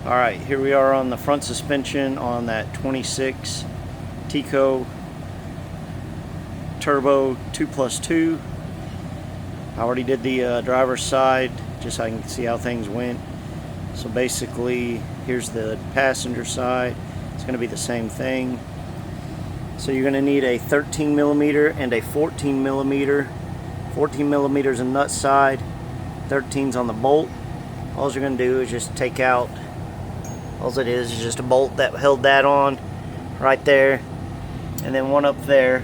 Alright, here we are on the front suspension on that 26 Teko Turbo 2+2. I already did the driver's side just so I can see how things went. So basically, here's the passenger side. It's going to be the same thing. So you're going to need a 13mm and a 14mm. 14mm is the nut side, 13's on the bolt. All you're going to do is just take out, all it is just a bolt that held that on right there, and then one up there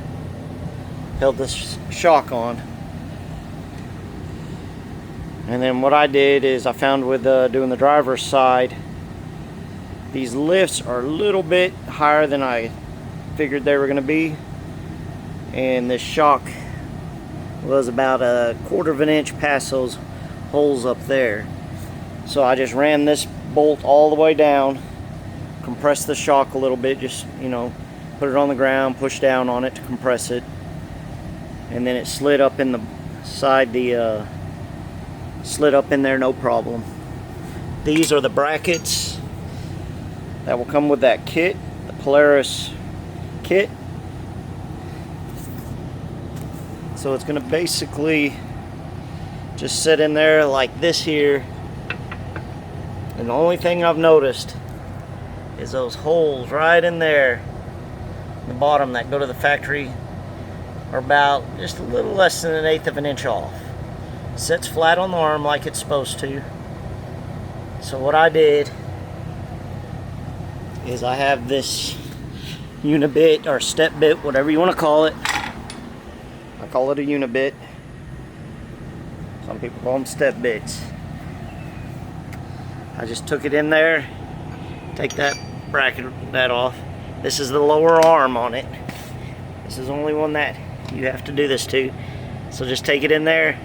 held this shock on. And then what I did is I found with doing the driver's side, these lifts are a little bit higher than I figured they were going to be, and this shock was about a 1/4 of an inch past those holes up there. So I just ran this bolt all the way down, compressed the shock a little bit, just, you know, put it on the ground, push down on it to compress it, and then it slid up in the side, slid up in there no problem. These are the brackets that will come with that kit, the Polaris kit. So it's going to basically just sit in there like this here. And the only thing I've noticed is those holes right in there, the bottom that go to the factory, are about just a little less than 1/8 of an inch off. Sits flat on the arm like it's supposed to. So what I did is I have this unibit or step bit, whatever you want to call it. I call it a unibit. Some people call them step bits. I just took it in there, take that bracket off. This is the lower arm on it. This is the only one that you have to do this to. So just take it in there,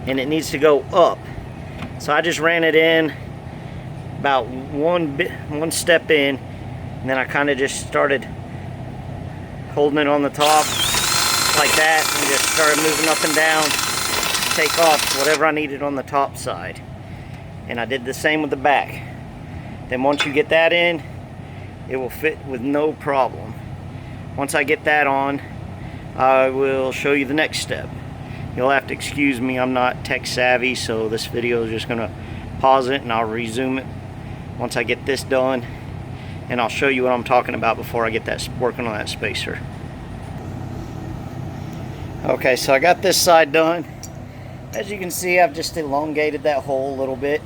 and it needs to go up. So I just ran it in about one step in, and then I kind of just started holding it on the top like that, and just started moving up and down to take off whatever I needed on the top side. And I did the same with the back. Then once you get that in, it will fit with no problem. Once I get that on, I will show you the next step. You'll have to excuse me, I'm not tech savvy, so this video is just gonna pause it and I'll resume it once I get this done, and I'll show you what I'm talking about before I get that working on that spacer. Okay, so I got this side done. As you can see, I've just elongated that hole a little bit.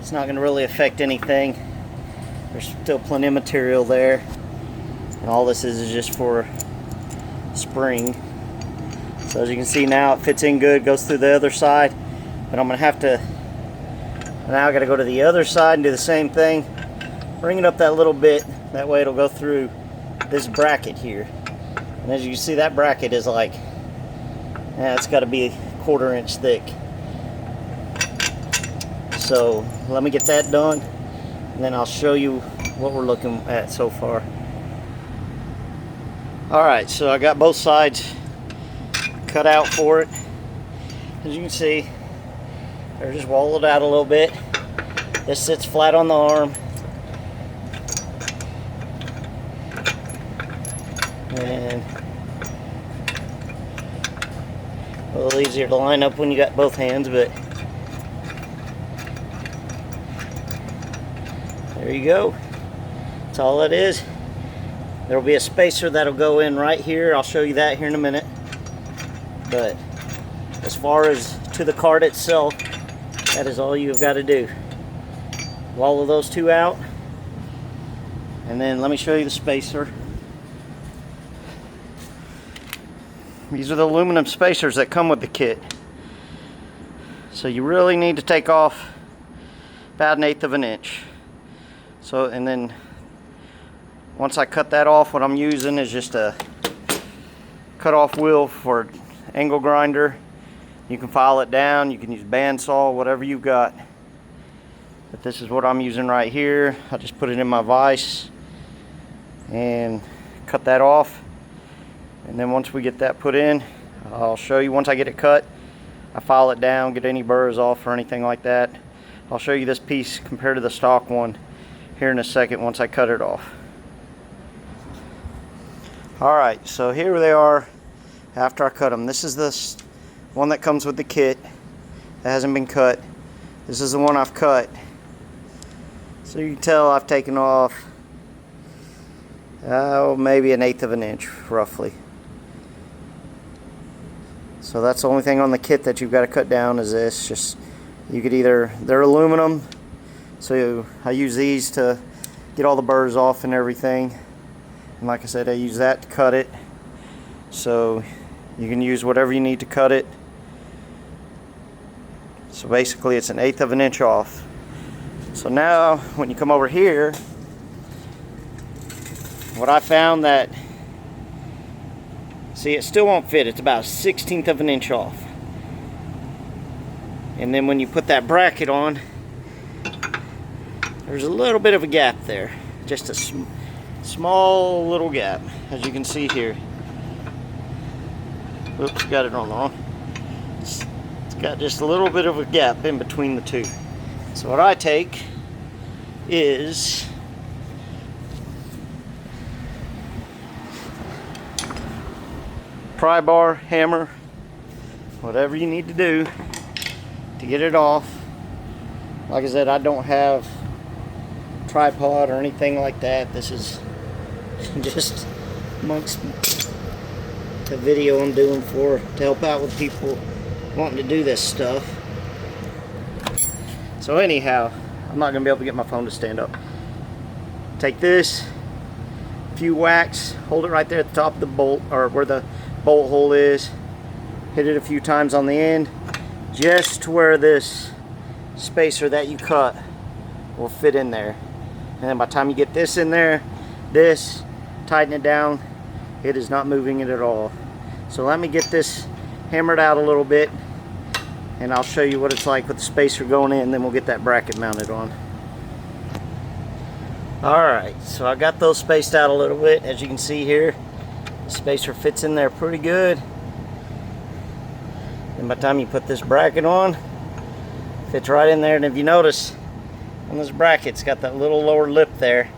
It's not going to really affect anything. There's still plenty of material there. And all this is just for spring. So as you can see now, it fits in good, goes through the other side. But I'm going to have to, now I got to go to the other side and do the same thing. Bring it up that little bit. That way it'll go through this bracket here. And as you can see, that bracket is like, it's got to be 1/4 inch thick. So let me get that done, and then I'll show you what we're looking at so far. Alright, so I got both sides cut out for it. As you can see, they're just walled out a little bit. This sits flat on the arm, and a little easier to line up when you got both hands, but there you go. That's all it is. There will be a spacer that'll go in right here. I'll show you that here in a minute. But as far as to the cart itself, that is all you've got to do. Wallow those two out, and then let me show you the spacer. These are the aluminum spacers that come with the kit. So you really need to take off about 1/8 of an inch. So, and then once I cut that off, what I'm using is just a cut-off wheel for angle grinder. You can file it down, you can use bandsaw, whatever you've got. But this is what I'm using right here. I just put it in my vise and cut that off. And then once we get that put in, I'll show you once I get it cut. I file it down, get any burrs off or anything like that. I'll show you this piece compared to the stock one here in a second once I cut it off. Alright, so here they are after I cut them. This is the one that comes with the kit that hasn't been cut. This is the one I've cut. So you can tell I've taken off maybe 1/8 of an inch roughly. So that's the only thing on the kit that you've got to cut down is this. Just you could either, they're aluminum, so I use these to get all the burrs off and everything. And like I said, I use that to cut it. So you can use whatever you need to cut it. So basically it's 1/8 of an inch off. So now when you come over here, what I found that, see, it still won't fit. It's about 1/16 of an inch off. And then when you put that bracket on, there's a little bit of a gap there. Just a small little gap, as you can see here. Oops, got it on the wrong. It's got just a little bit of a gap in between the two. So what I take is pry bar, hammer, whatever you need to do to get it off. Like I said, I don't have tripod or anything like that. This is just amongst the video I'm doing to help out with people wanting to do this stuff. So anyhow, I'm not going to be able to get my phone to stand up. Take this, a few whacks, hold it right there at the top of the bolt, or where the bolt hole is. Hit it a few times on the end, just to where this spacer that you cut will fit in there. And then by the time you get this in there, tighten it down, it is not moving it at all. So let me get this hammered out a little bit, and I'll show you what it's like with the spacer going in, then we'll get that bracket mounted on. Alright, so I got those spaced out a little bit. As you can see here, the spacer fits in there pretty good. And by the time you put this bracket on, fits right in there. And if you notice, on this bracket, it's got that little lower lip there.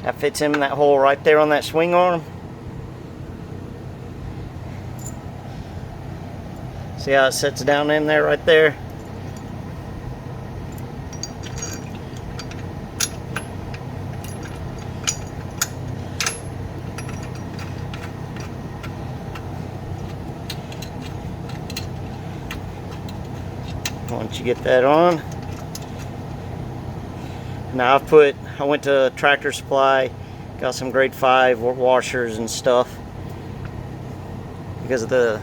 That fits in that hole right there on that swing arm. See how it sits down in there right there? Once you get that on, now I went to Tractor Supply, got some grade 5 washers and stuff, because of the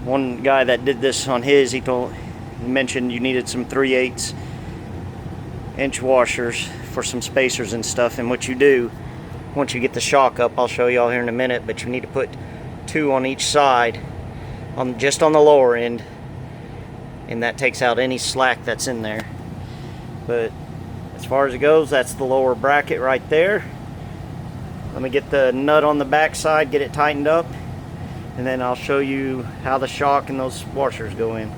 one guy that did this on his, he mentioned you needed some 3/8 inch washers for some spacers and stuff. And what you do once you get the shock up, I'll show you all here in a minute, but you need to put 2 on each side, just on the lower end, and that takes out any slack that's in there. But as far as it goes, that's the lower bracket right there. Let me get the nut on the back side, get it tightened up, and then I'll show you how the shock and those washers go in.